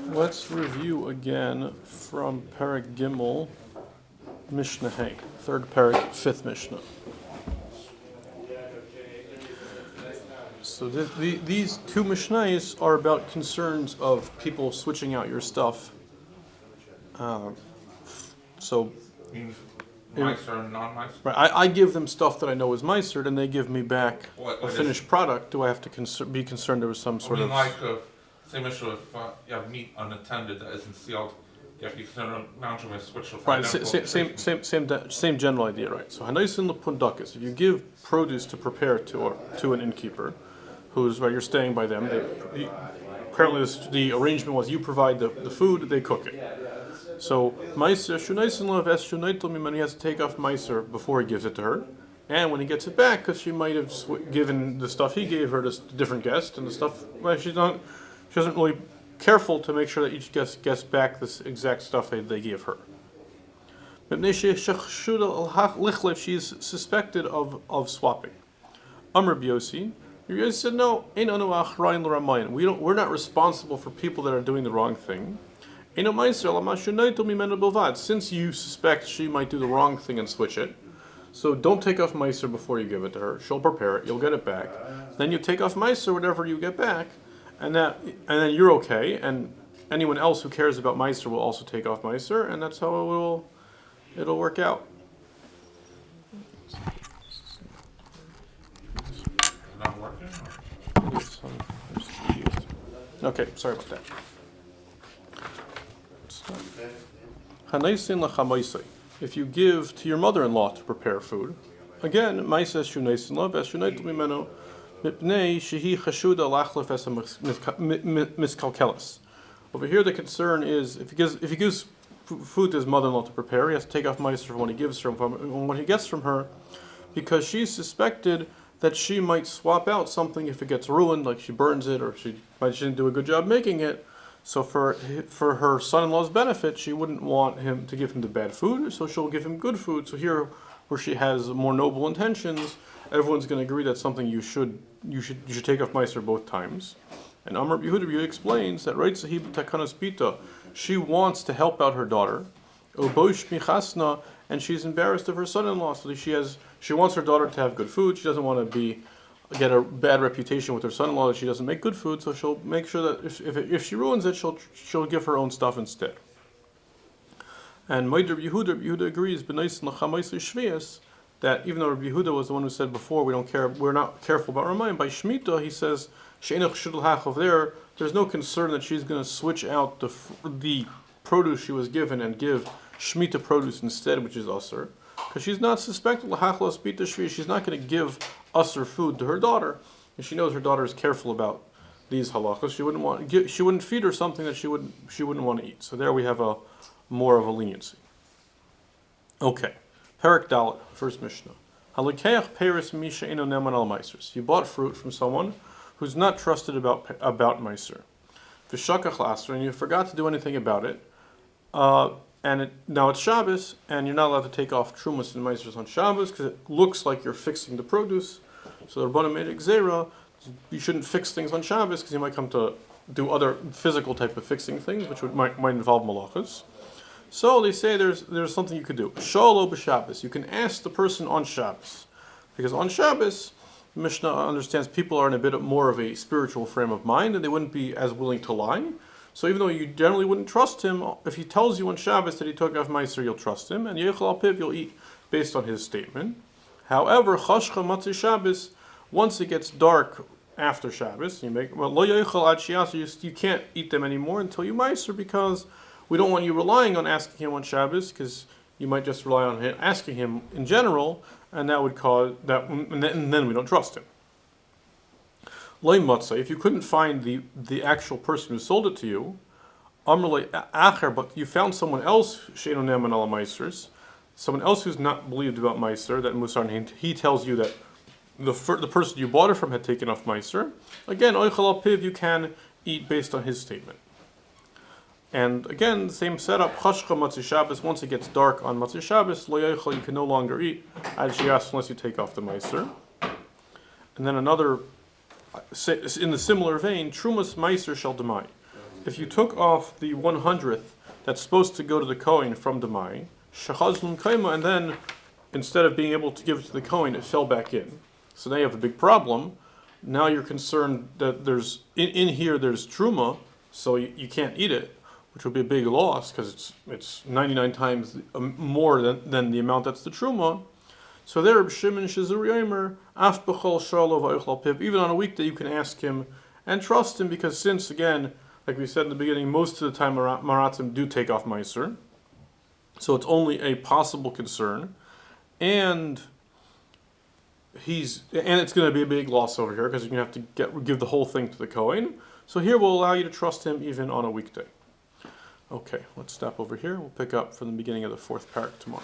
Let's review again from Perek Gimel, Mishnah Hey, third Perek, fifth Mishnah. So these two Mishnahs are about concerns of people switching out your stuff. So, Meiser and non-Meiser? right, I give them stuff that I know is Meiser, and they give me back a finished product. Do I have to be concerned there was some sort of... Same issue if you have meat unattended that isn't sealed, you have to be concerned about a switch of right, same general idea, right? So hanaisin lepundakis, if you give produce to prepare to an innkeeper, who's right, you're staying by them. Apparently, the arrangement was you provide the food, they cook it. So meiser shunaisin lev es shunaitel miman, he has to take off meiser before he gives it to her, and when he gets it back, because she might have given the stuff he gave her to a different guest, and the stuff she isn't really careful to make sure that each guest gets back this exact stuff they give her. She's suspected of swapping. Rabbi Yossi said, no, we're not responsible for people that are doing the wrong thing. Since you suspect she might do the wrong thing and switch it, so don't take off meiser before you give it to her. She'll prepare it, you'll get it back. Then you take off meiser, whatever you get back, and then you're okay, and anyone else who cares about meiser will also take off meiser, and that's how it'll work out. Not working? Okay, sorry about that. Hanaisin lachamaisai. If you give to your mother-in-law to prepare food, again, maisa shunaisin lo v'shunaitu mimeno. Over here, the concern is if he gives food to his mother-in-law to prepare, he has to take off meiser from what he gives her, from what he gets from her, because she's suspected that she might swap out something if it gets ruined, like she burns it, or she didn't do a good job making it. So for her son-in-law's benefit, she wouldn't want him to give him the bad food, so she'll give him good food. So here, where she has more noble intentions, everyone's going to agree that's something you should take off meiser both times. And Amar Yehuda explains that right sahib takanas pita, she wants to help out her daughter, and she's embarrassed of her son-in-law. So she wants her daughter to have good food. She doesn't want to get a bad reputation with her son-in-law that she doesn't make good food. So she'll make sure that if she ruins it, she'll give her own stuff instead. And Rabbi Yehuda agrees that even though Rabbi Yehuda was the one who said before we're not careful about Ramayim, by Shemitah he says there's no concern that she's going to switch out the produce she was given and give Shemitah produce instead, which is usur, because she's not suspected halachos bita shvi. She's not going to give usur food to her daughter, and she knows her daughter is careful about these halachos. She wouldn't feed her something that she wouldn't want to eat. So there we have more of a leniency. Okay. Perek Daled, first Mishnah. Halikeach peris misha ino neman al meisers. You bought fruit from someone who's not trusted about meiser. V'shakach l'asr, and you forgot to do anything about it. Now it's Shabbos, and you're not allowed to take off trumas and meisers on Shabbos because it looks like you're fixing the produce. So the Rabbanan made gzeira. You shouldn't fix things on Shabbos because you might come to do other physical type of fixing things, which might involve halachos. So they say there's something you could do. Sholo b'Shabbos. You can ask the person on Shabbos, because on Shabbos, Mishnah understands people are in a bit more of a spiritual frame of mind, and they wouldn't be as willing to lie. So even though you generally wouldn't trust him, if he tells you on Shabbos that he took off meiser, you'll trust him, and yechal al piv, you'll eat based on his statement. However, chashcha matzah Shabbos, once it gets dark after Shabbos, lo yechal ad shias, you can't eat them anymore until you meiser, because we don't want you relying on asking him on Shabbos, because you might just rely on him asking him in general, and that would cause that, and then we don't trust him. Loy matzah, if you couldn't find the actual person who sold it to you, but you found someone else she'eno neman al meisers, someone else who's not believed about meiser, that musar, he tells you that the person you bought it from had taken off meiser. Again, oichal al piv, you can eat based on his statement. And again, the same setup. Chashcha Matzah Shabbos. Once it gets dark on Matzah Shabbos, lo yechal, you can no longer eat ad shias unless you take off the meiser. And then another, in the similar vein, trumas meiser shel Demai. if you took off the 100th that's supposed to go to the Kohen from Demai, shachazlun kaima, and then instead of being able to give it to the Kohen, it fell back in. So now you have a big problem. Now you're concerned that there's in here there's truma, so you can't eat it, which would be a big loss because it's 99 times more than the amount that's the truma. So there, Reb Shimon Shizuri Omer, af b'chol shalo v'oichal piv. Even on a weekday, you can ask him and trust him because since again, like we said in the beginning, most of the time maratzim do take off meiser, so it's only a possible concern, and it's going to be a big loss over here because you're going to have to give the whole thing to the Kohen. So here we'll allow you to trust him even on a weekday. Okay, let's stop over here. We'll pick up from the beginning of the fourth parak tomorrow.